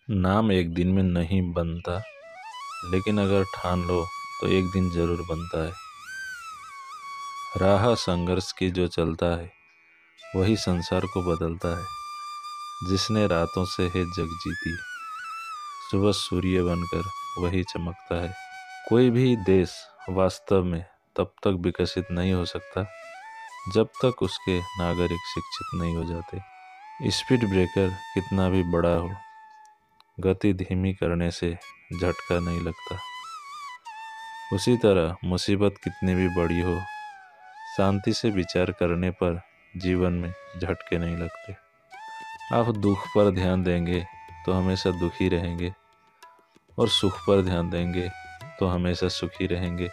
नाम एक दिन में नहीं बनता, लेकिन अगर ठान लो तो एक दिन जरूर बनता है। राह संघर्ष की जो चलता है वही संसार को बदलता है। जिसने रातों से है जग जीती, सुबह सूर्य बनकर वही चमकता है। कोई भी देश वास्तव में तब तक विकसित नहीं हो सकता जब तक उसके नागरिक शिक्षित नहीं हो जाते। स्पीड ब्रेकर कितना भी बड़ा हो, गति धीमी करने से झटका नहीं लगता। उसी तरह मुसीबत कितनी भी बड़ी हो, शांति से विचार करने पर जीवन में झटके नहीं लगते। आप दुख पर ध्यान देंगे तो हमेशा दुखी रहेंगे, और सुख पर ध्यान देंगे तो हमेशा सुखी रहेंगे।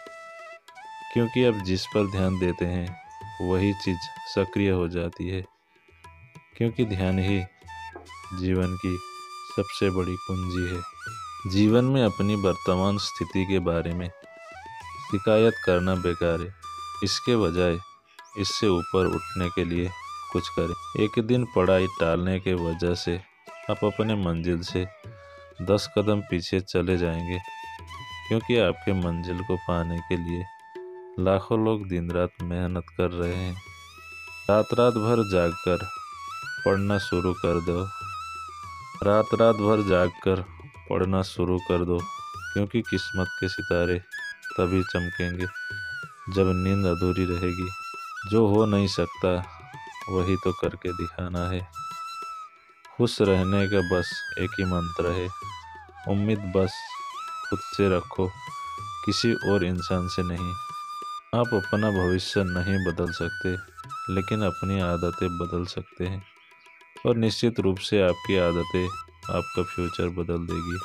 क्योंकि आप जिस पर ध्यान देते हैं वही चीज़ सक्रिय हो जाती है। क्योंकि ध्यान ही जीवन की सबसे बड़ी कुंजी है। जीवन में अपनी वर्तमान स्थिति के बारे में शिकायत करना बेकार है। इसके बजाय इससे ऊपर उठने के लिए कुछ करें। एक दिन पढ़ाई टालने के वजह से आप अपने मंजिल से 10 कदम पीछे चले जाएंगे, क्योंकि आपके मंजिल को पाने के लिए लाखों लोग दिन रात मेहनत कर रहे हैं। रात रात भर जागकर पढ़ना शुरू कर दो। रात रात भर जागकर पढ़ना शुरू कर दो, क्योंकि किस्मत के सितारे तभी चमकेंगे जब नींद अधूरी रहेगी। जो हो नहीं सकता वही तो करके दिखाना है। खुश रहने का बस एक ही मंत्र है, उम्मीद बस खुद से रखो, किसी और इंसान से नहीं। आप अपना भविष्य नहीं बदल सकते, लेकिन अपनी आदतें बदल सकते हैं, और निश्चित रूप से आपकी आदतें आपका फ्यूचर बदल देगी।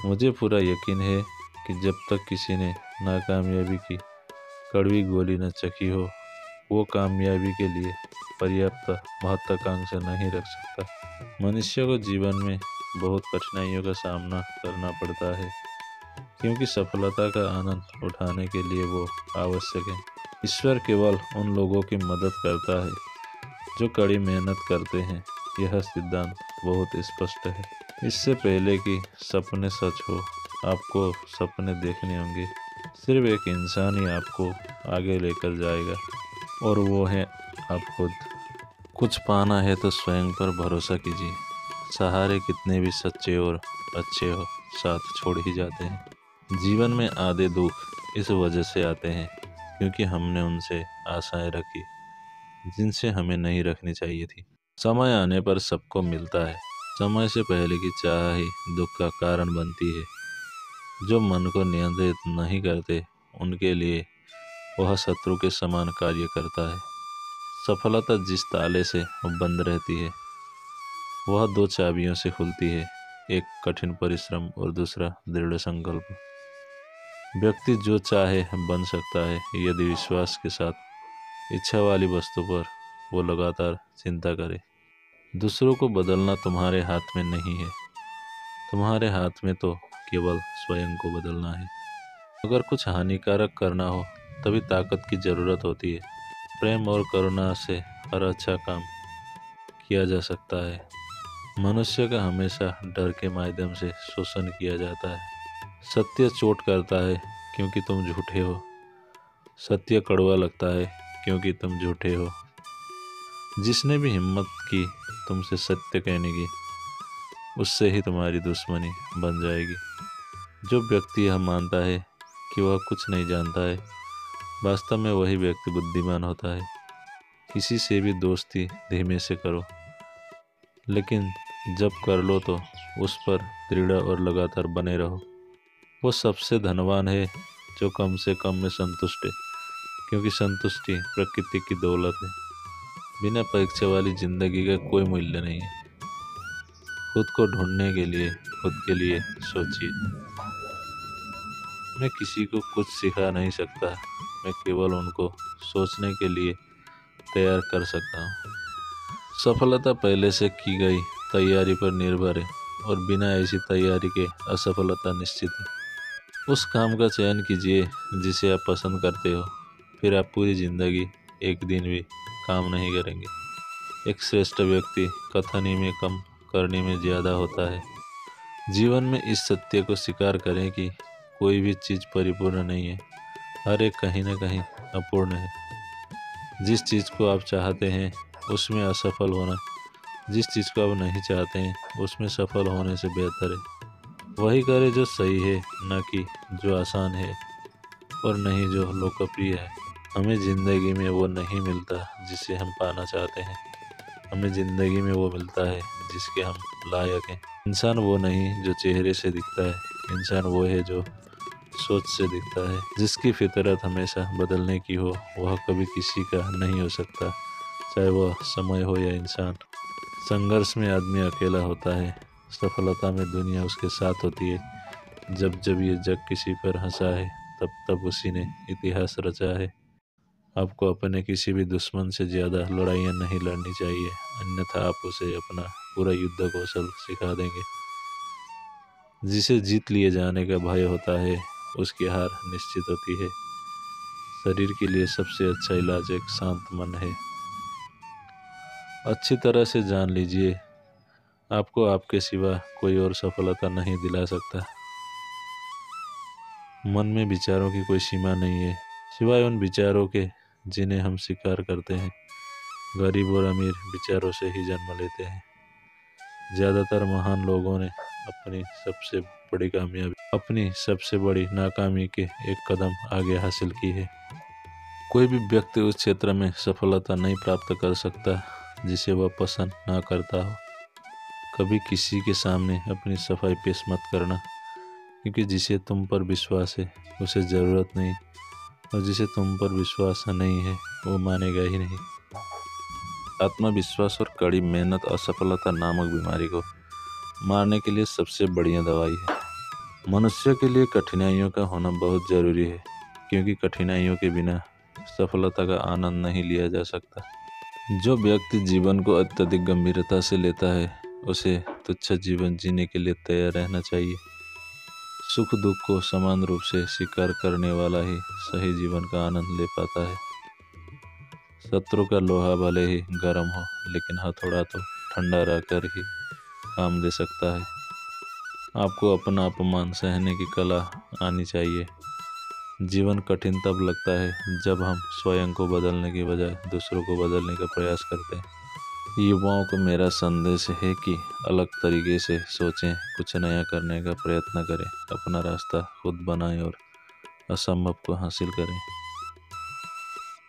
मुझे पूरा यकीन है कि जब तक किसी ने नाकामयाबी की कड़वी गोली न चखी हो, वो कामयाबी के लिए पर्याप्त महत्वाकांक्षा नहीं रख सकता। मनुष्य को जीवन में बहुत कठिनाइयों का सामना करना पड़ता है, क्योंकि सफलता का आनंद उठाने के लिए वो आवश्यक है। ईश्वर केवल उन लोगों की मदद करता है जो कड़ी मेहनत करते हैं। यह सिद्धांत बहुत स्पष्ट है। इससे पहले कि सपने सच हो, आपको सपने देखने होंगे। सिर्फ एक इंसान ही आपको आगे लेकर जाएगा, और वो है आप खुद। कुछ पाना है तो स्वयं पर भरोसा कीजिए। सहारे कितने भी सच्चे और अच्छे हो, साथ छोड़ ही जाते हैं। जीवन में आधे दुख इस वजह से आते हैं क्योंकि हमने उनसे आशाएं रखी जिनसे हमें नहीं रखनी चाहिए थी। समय आने पर सबको मिलता है। समय से पहले की चाह ही दुख का कारण बनती है। जो मन को नियंत्रित नहीं करते उनके लिए वह शत्रु के समान कार्य करता है। सफलता जिस ताले से बंद रहती है वह 2 चाबियों से खुलती है, एक कठिन परिश्रम और दूसरा दृढ़ संकल्प। व्यक्ति जो चाहे बन सकता है यदि विश्वास के साथ इच्छा वाली वस्तु पर वो लगातार चिंता करे। दूसरों को बदलना तुम्हारे हाथ में नहीं है, तुम्हारे हाथ में तो केवल स्वयं को बदलना है। अगर कुछ हानिकारक करना हो तभी ताकत की ज़रूरत होती है। प्रेम और करुणा से हर अच्छा काम किया जा सकता है। मनुष्य का हमेशा डर के माध्यम से शोषण किया जाता है। सत्य चोट करता है क्योंकि तुम झूठे हो। सत्य कड़वा लगता है क्योंकि तुम झूठे हो। जिसने भी हिम्मत की तुमसे सत्य कहने की, उससे ही तुम्हारी दुश्मनी बन जाएगी। जो व्यक्ति यह मानता है कि वह कुछ नहीं जानता है, वास्तव में वही व्यक्ति बुद्धिमान होता है। किसी से भी दोस्ती धीमे से करो, लेकिन जब कर लो तो उस पर दृढ़ और लगातार बने रहो। वो सबसे धनवान है जो कम से कम में संतुष्ट है, क्योंकि संतुष्टि प्रकृति की दौलत है। बिना परीक्षा वाली जिंदगी का कोई मूल्य नहीं है। खुद को ढूंढने के लिए खुद के लिए सोचिए। मैं किसी को कुछ सिखा नहीं सकता, मैं केवल उनको सोचने के लिए तैयार कर सकता हूँ। सफलता पहले से की गई तैयारी पर निर्भर है, और बिना ऐसी तैयारी के असफलता निश्चित है। उस काम का चयन कीजिए जिसे आप पसंद करते हो, फिर आप पूरी जिंदगी एक दिन भी काम नहीं करेंगे। एक श्रेष्ठ व्यक्ति कथनी में कम करने में ज़्यादा होता है। जीवन में इस सत्य को स्वीकार करें कि कोई भी चीज़ परिपूर्ण नहीं है, हर एक कहीं ना कहीं अपूर्ण है। जिस चीज़ को आप चाहते हैं उसमें असफल होना, जिस चीज़ को आप नहीं चाहते हैं उसमें सफल होने से बेहतर है वही करें जो सही है, न कि जो आसान है और नहीं जो लोकप्रिय है। हमें ज़िंदगी में वो नहीं मिलता जिसे हम पाना चाहते हैं, हमें ज़िंदगी में वो मिलता है जिसके हम लायक हैं। इंसान वो नहीं जो चेहरे से दिखता है, इंसान वो है जो सोच से दिखता है। जिसकी फितरत हमेशा बदलने की हो वह कभी किसी का नहीं हो सकता, चाहे वह समय हो या इंसान। संघर्ष में आदमी अकेला होता है, सफलता में दुनिया उसके साथ होती है। जब जब ये जग किसी पर हंसा है तब तब उसी ने इतिहास रचा है। आपको अपने किसी भी दुश्मन से ज़्यादा लड़ाइयाँ नहीं लड़नी चाहिए, अन्यथा आप उसे अपना पूरा युद्ध कौशल सिखा देंगे। जिसे जीत लिए जाने का भय होता है उसकी हार निश्चित होती है। शरीर के लिए सबसे अच्छा इलाज एक शांत मन है। अच्छी तरह से जान लीजिए, आपको आपके सिवा कोई और सफलता नहीं दिला सकता। मन में विचारों की कोई सीमा नहीं है, सिवाय उन विचारों के जिन्हें हम स्वीकार करते हैं। गरीब और अमीर विचारों से ही जन्म लेते हैं। ज़्यादातर महान लोगों ने अपनी सबसे बड़ी नाकामी के एक कदम आगे हासिल की है। कोई भी व्यक्ति उस क्षेत्र में सफलता नहीं प्राप्त कर सकता जिसे वह पसंद ना करता हो। कभी किसी के सामने अपनी सफाई पेश मत करना, क्योंकि जिसे तुम पर विश्वास है उसे ज़रूरत नहीं, और जिसे तुम पर विश्वास नहीं है वो मानेगा ही नहीं। आत्मविश्वास और कड़ी मेहनत असफलता नामक बीमारी को मारने के लिए सबसे बढ़िया दवाई है। मनुष्य के लिए कठिनाइयों का होना बहुत ज़रूरी है, क्योंकि कठिनाइयों के बिना सफलता का आनंद नहीं लिया जा सकता। जो व्यक्ति जीवन को अत्यधिक गंभीरता से लेता है उसे तुच्छ जीवन जीने के लिए तैयार रहना चाहिए। सुख दुख को समान रूप से स्वीकार करने वाला ही सही जीवन का आनंद ले पाता है। शत्रु का लोहा भले ही गर्म हो, लेकिन हथौड़ा तो ठंडा रहकर ही काम दे सकता है। आपको अपना अपमान सहने की कला आनी चाहिए। जीवन कठिन तब लगता है जब हम स्वयं को बदलने के बजाय दूसरों को बदलने का प्रयास करते हैं। युवाओं को मेरा संदेश है कि अलग तरीके से सोचें, कुछ नया करने का प्रयत्न करें, अपना रास्ता खुद बनाएं और असंभव को हासिल करें।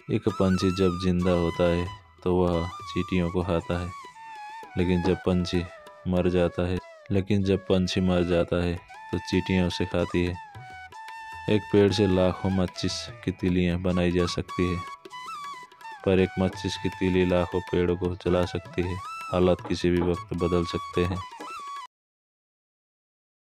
एक पंछी जब जिंदा होता है तो वह चींटियों को खाता है, लेकिन जब पंछी मर जाता है तो चींटियाँ उसे खाती है। एक पेड़ से लाखों माचिस की तीलियाँ बनाई जा सकती है, पर एक माचिस की तीली लाखों पेड़ों को जला सकती है। हालात किसी भी वक्त बदल सकते हैं।